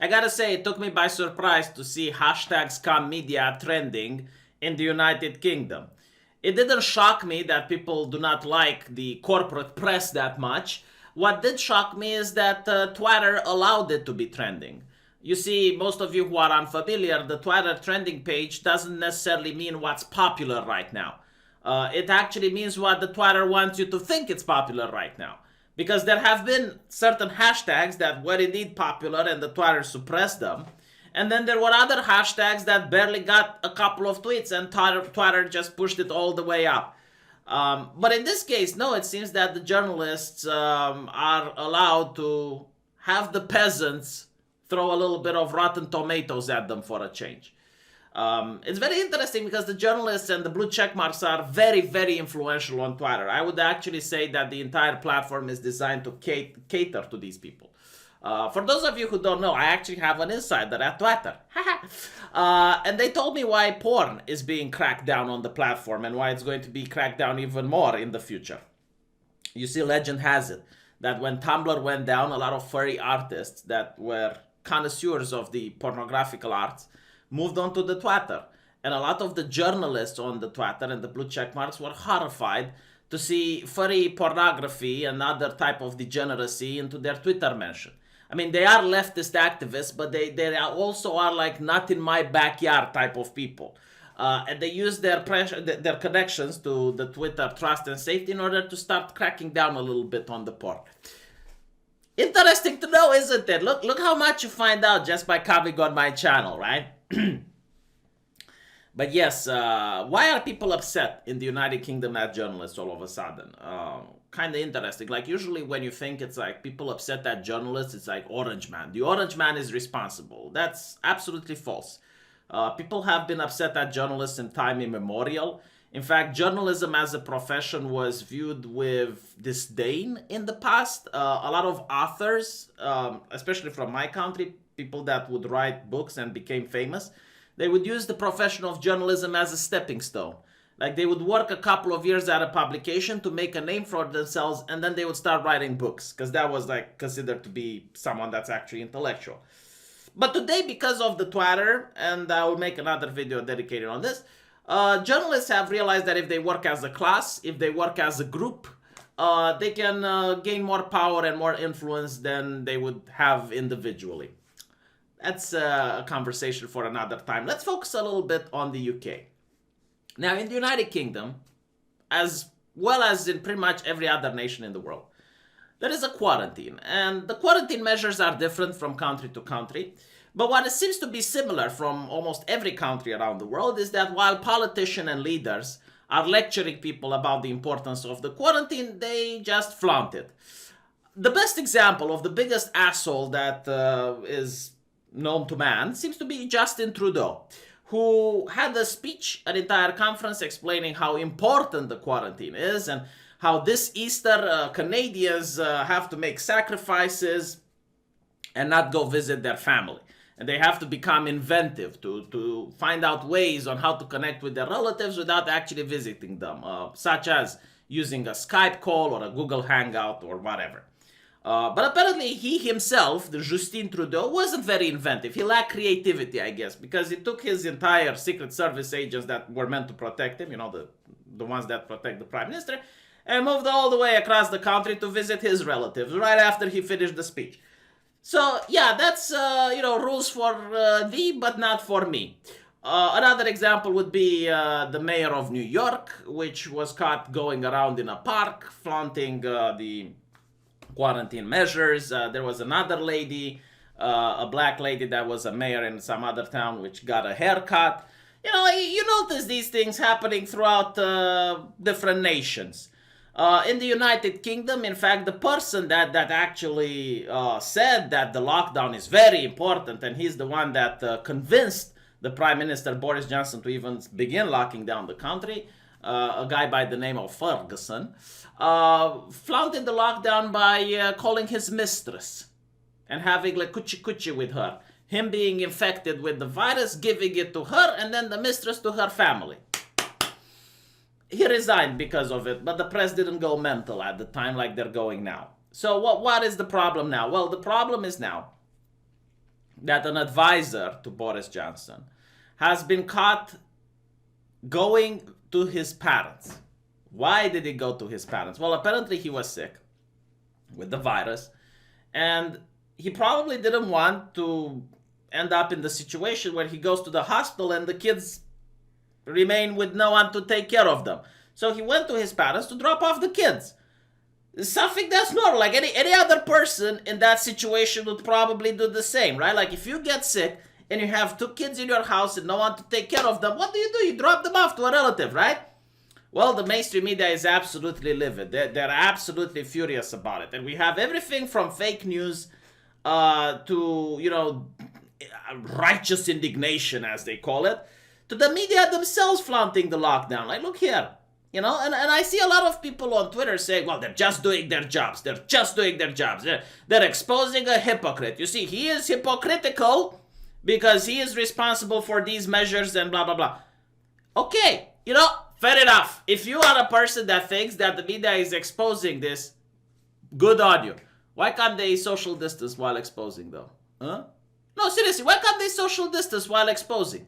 I gotta say, it took me by surprise to see hashtag scam media trending in the United Kingdom. It didn't shock me that people do not like the corporate press that much. What did shock me is that Twitter allowed it to be trending. You see, most of you who are unfamiliar, the Twitter trending page doesn't necessarily mean what's popular right now. It actually means what the Twitter wants you to think it's popular right now. Because there have been certain hashtags that were indeed popular and the Twitter suppressed them. And then there were other hashtags that barely got a couple of tweets and Twitter just pushed it all the way up. But in this case, no, it seems that the journalists are allowed to have the peasants throw a little bit of rotten tomatoes at them for a change. It's very interesting because the journalists and the blue check marks are very, very influential on Twitter. I would actually say that the entire platform is designed to cater to these people. For those of you who don't know, I actually have an insider at Twitter. And they told me why porn is being cracked down on the platform and why it's going to be cracked down even more in the future. You see, legend has it that when Tumblr went down, a lot of furry artists that were connoisseurs of the pornographical arts moved on to the Twitter. And a lot of the journalists on the Twitter and the blue check marks were horrified to see furry pornography and other type of degeneracy into their Twitter mention. I mean, they are leftist activists, but they also are like not in my backyard type of people. And they use their connections to the Twitter trust and safety in order to start cracking down a little bit on the porn. Interesting to know, isn't it? Look how much you find out just by coming on my channel, right? But yes, why are people upset in the United Kingdom at journalists all of a sudden? Kind of interesting. Like usually when you think it's like people upset at journalists, it's like Orange Man. The Orange Man is responsible. That's absolutely false. People have been upset at journalists in time immemorial. In fact, journalism as a profession was viewed with disdain in the past. A lot of authors, especially from my country, people that would write books and became famous, they would use the profession of journalism as a stepping stone. Like they would work a couple of years at a publication to make a name for themselves, and then they would start writing books because that was like considered to be someone that's actually intellectual. But today, because of the Twitter, and I will make another video dedicated on this, journalists have realized that if they work as a class, if they work as a group, they can gain more power and more influence than they would have individually. That's a conversation for another time. Let's focus a little bit on the UK. Now, in the United Kingdom, as well as in pretty much every other nation in the world, there is a quarantine. And the quarantine measures are different from country to country. But what seems to be similar from almost every country around the world is that while politicians and leaders are lecturing people about the importance of the quarantine, they just flaunt it. The best example of the biggest asshole that is known to man seems to be Justin Trudeau, who had a speech, an entire conference explaining how important the quarantine is and how this Easter Canadians have to make sacrifices and not go visit their family. And they have to become inventive to find out ways on how to connect with their relatives without actually visiting them, such as using a Skype call or a Google Hangout or whatever. But apparently he himself, the Justin Trudeau, wasn't very inventive. He lacked creativity, I guess, because he took his entire Secret Service agents that were meant to protect him, you know, the ones that protect the Prime Minister, and moved all the way across the country to visit his relatives right after he finished the speech. So, yeah, that's, rules for thee, but not for me. Another example would be the mayor of New York, which was caught going around in a park, flaunting the quarantine measures. There was another lady, a black lady that was a mayor in some other town, which got a haircut. You know, you notice these things happening throughout different nations. In the United Kingdom, in fact, the person that actually said that the lockdown is very important, and he's the one that convinced the Prime Minister Boris Johnson to even begin locking down the country, a guy by the name of Ferguson, flaunted the lockdown by calling his mistress and having like coochie with her. Him being infected with the virus, giving it to her, and then the mistress to her family. He resigned because of it, but the press didn't go mental at the time like they're going now. So what is the problem now? Well, the problem is now that an advisor to Boris Johnson has been caught going to his parents. Why did he go to his parents? Well, apparently he was sick with the virus, and he probably didn't want to end up in the situation where he goes to the hospital and the kids remain with no one to take care of them. So he went to his parents to drop off the kids. Something that's normal. Like any other person in that situation would probably do the same, right? Like if you get sick and you have 2 kids in your house and no one to take care of them, what do? You drop them off to a relative, right? Well, the mainstream media is absolutely livid. They're absolutely furious about it. And we have everything from fake news to, righteous indignation, as they call it, to the media themselves flaunting the lockdown. Like, look here. And I see a lot of people on Twitter saying, well, they're just doing their jobs. They're just doing their jobs. They're exposing a hypocrite. You see, he is hypocritical because he is responsible for these measures and blah, blah, blah. Okay, fair enough. If you are a person that thinks that the media is exposing this, good on you. Why can't they social distance while exposing, though? Huh? No, seriously, why can't they social distance while exposing?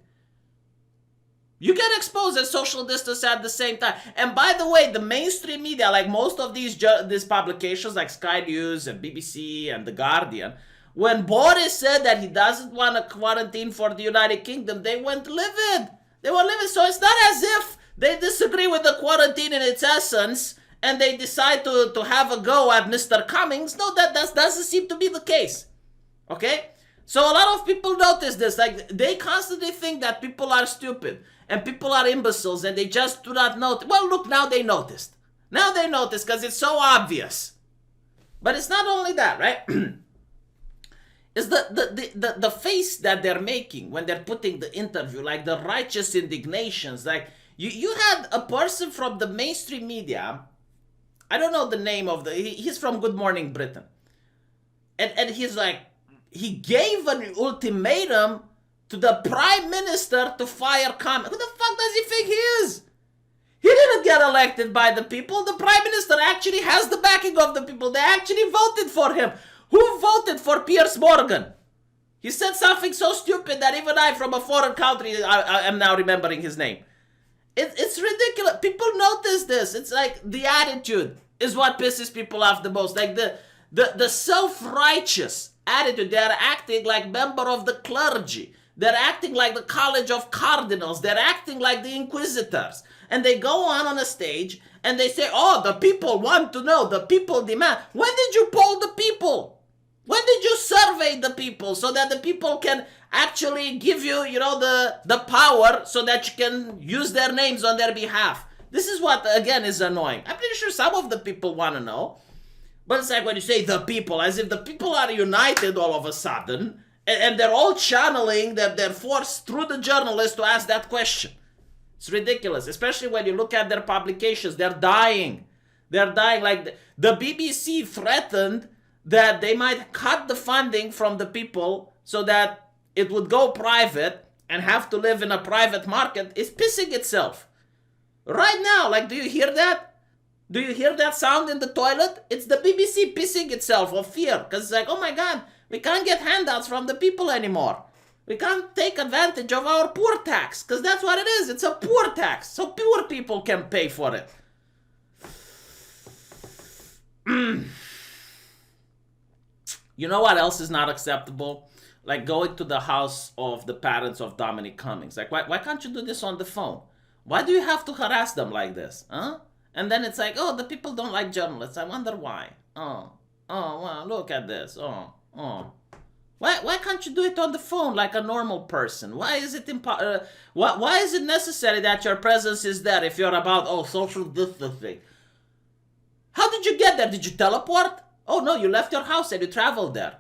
You can expose and social distance at the same time. And by the way, the mainstream media, like most of these publications like Sky News and BBC and The Guardian, when Boris said that he doesn't want a quarantine for the United Kingdom, they went livid. They were livid. So it's not as if they disagree with the quarantine in its essence and they decide to have a go at Mr. Cummings. No, that doesn't seem to be the case. Okay? So a lot of people notice this. Like, they constantly think that people are stupid and people are imbeciles and they just do not notice. Well, look, now they noticed. Now they notice because it's so obvious. But it's not only that, right? It's the face that they're making when they're putting the interview, like the righteous indignations. Like, you had a person from the mainstream media, I don't know the name of he's from Good Morning Britain. And he's like, he gave an ultimatum to the Prime Minister to fire Cummings. Who the fuck does he think he is? He didn't get elected by the people. The Prime Minister actually has the backing of the people. They actually voted for him. Who voted for Piers Morgan? He said something so stupid that even I, from a foreign country, I am now remembering his name. It's ridiculous. People notice this. It's like the attitude is what pisses people off the most. Like the self-righteous attitude. They're acting like member of the clergy. They're acting like the College of Cardinals. They're acting like the Inquisitors. And they go on a stage and they say, oh, the people want to know. The people demand. When did you poll the people? When did you survey the people so that the people can actually give you, the power so that you can use their names on their behalf? This is what, again, is annoying. I'm pretty sure some of the people want to know. But it's like when you say the people, as if the people are united all of a sudden, and they're all channeling their force through the journalists to ask that question. It's ridiculous, especially when you look at their publications. They're dying. They're dying. Like the BBC threatened that they might cut the funding from the people so that it would go private and have to live in a private market. It's pissing itself. Right now, like, do you hear that? Do you hear that sound in the toilet? It's the BBC pissing itself of fear. Because it's like, oh my God, we can't get handouts from the people anymore. We can't take advantage of our poor tax. Because that's what it is. It's a poor tax. So poor people can pay for it. You know what else is not acceptable? Like going to the house of the parents of Dominic Cummings. Like, why can't you do this on the phone? Why do you have to harass them like this? Huh? And then it's like, oh, the people don't like journalists. I wonder why. Oh, wow, look at this. Oh. Why can't you do it on the phone like a normal person? Why is it why is it necessary that your presence is there if you're about, social distancing? How did you get there? Did you teleport? Oh, no, you left your house and you traveled there.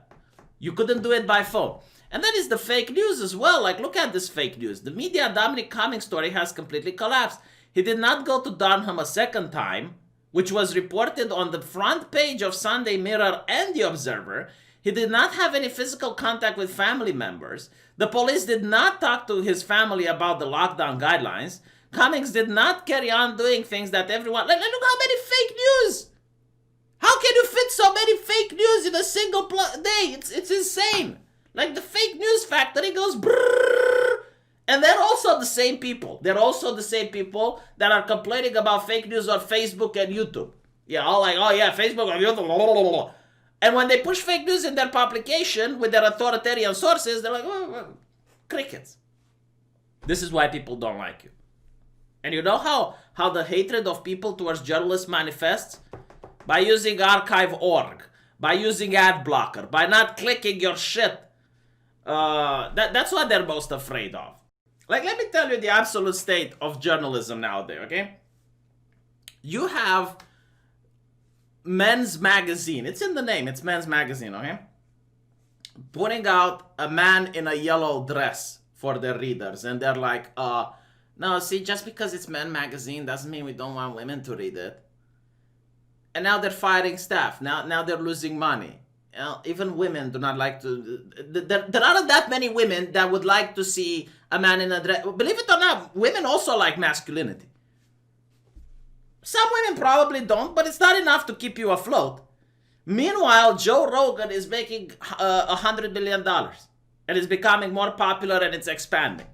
You couldn't do it by phone. And then is the fake news as well. Like, look at this fake news. The media Dominic Cummings story has completely collapsed. He did not go to Durham a second time, which was reported on the front page of Sunday Mirror and The Observer. He did not have any physical contact with family members. The police did not talk to his family about the lockdown guidelines. Cummings did not carry on doing things that everyone... Look how many fake news! How can you fit so many fake news in a single day? It's insane. Like, the fake news battery goes brrrr. And they're also the same people. They're also the same people that are complaining about fake news on Facebook and YouTube. Yeah, all like, oh yeah, Facebook and YouTube, blah, blah, blah, blah. And when they push fake news in their publication with their authoritarian sources, they're like, oh, crickets. This is why people don't like you. And you know how the hatred of people towards journalists manifests? By using archive.org, by using ad blocker, by not clicking your shit. That's what they're most afraid of. Like, let me tell you the absolute state of journalism nowadays, okay? You have Men's Magazine. It's in the name. It's Men's Magazine, okay? Putting out a man in a yellow dress for their readers. And they're like, no, see, just because it's Men's Magazine doesn't mean we don't want women to read it. And now they're firing staff. Now they're losing money. Even women do not like to... There aren't that many women that would like to see a man in a dress. Believe it or not, women also like masculinity. Some women probably don't, but it's not enough to keep you afloat. Meanwhile, Joe Rogan is making $100 billion. And it's becoming more popular and it's expanding.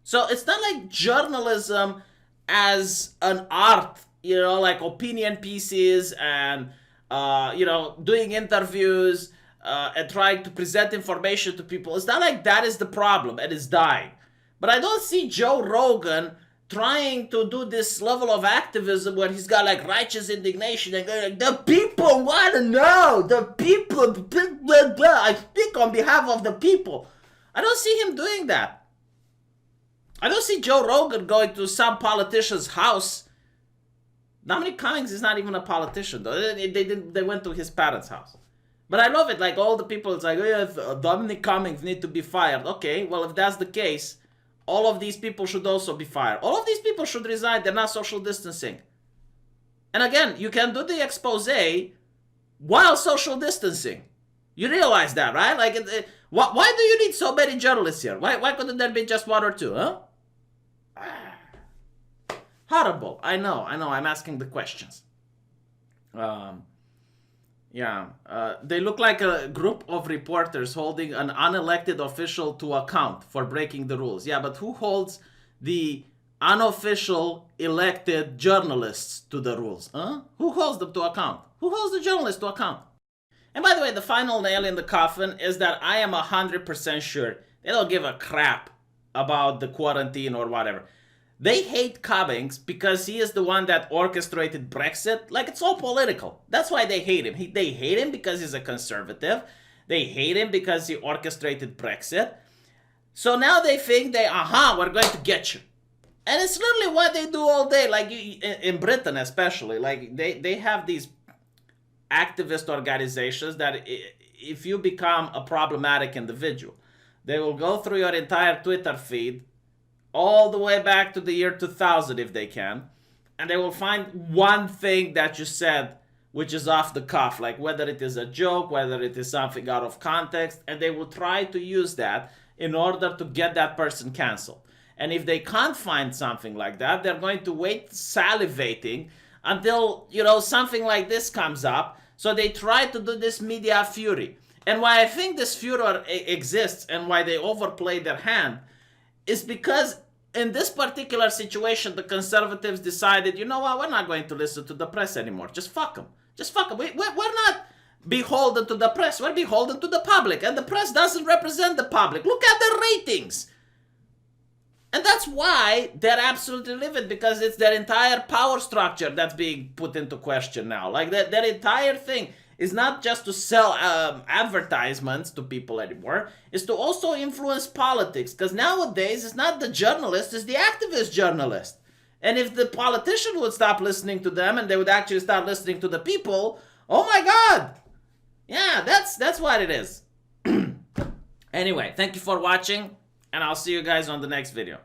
So it's not like journalism as an art, you know, like opinion pieces and, you know, doing interviews and trying to present information to people. It's not like that is the problem and it's dying. But I don't see Joe Rogan trying to do this level of activism where he's got like righteous indignation and going like, the people want to know, the people, blah, blah, blah. I speak on behalf of the people. I don't see him doing that. I don't see Joe Rogan going to some politician's house. Dominic Cummings is not even a politician though. They went to his parents' house. But I love it. Like all the people, it's like, oh, yeah, Dominic Cummings need to be fired. Okay, well, if that's the case, all of these people should also be fired. All of these people should resign. They're not social distancing. And again, you can do the expose while social distancing. You realize that, right? Like, why do you need so many journalists here? Why couldn't there be just one or two, huh? Horrible. I know. I'm asking the questions. They look like a group of reporters holding an unelected official to account for breaking the rules. Yeah, but who holds the unofficial elected journalists to the rules? Huh? Who holds them to account? Who holds the journalists to account? And by the way, the final nail in the coffin is that I am 100% sure they don't give a crap about the quarantine or whatever. They hate Cummings because he is the one that orchestrated Brexit. Like, it's all political. That's why they hate him. They hate him because he's a conservative. They hate him because he orchestrated Brexit. So now they think we're going to get you. And it's literally what they do all day. Like, in Britain especially. Like, they have these activist organizations that if you become a problematic individual, they will go through your entire Twitter feed all the way back to the year 2000 if they can, and they will find one thing that you said which is off the cuff, like whether it is a joke, whether it is something out of context, and they will try to use that in order to get that person canceled. And if they can't find something like that, they're going to wait salivating until, you know, something like this comes up. So they try to do this media fury. And why I think this furor exists and why they overplay their hand is because in this particular situation, the conservatives decided, you know what, we're not going to listen to the press anymore. Just fuck them. Just fuck them. We're not beholden to the press. We're beholden to the public. And the press doesn't represent the public. Look at their ratings. And that's why they're absolutely livid, because it's their entire power structure that's being put into question now. Like, their entire thing is not just to sell advertisements to people anymore. It's to also influence politics. Because nowadays, it's not the journalist, it's the activist journalist. And if the politician would stop listening to them and they would actually start listening to the people, oh my God. Yeah, that's what it is. Anyway, thank you for watching, and I'll see you guys on the next video.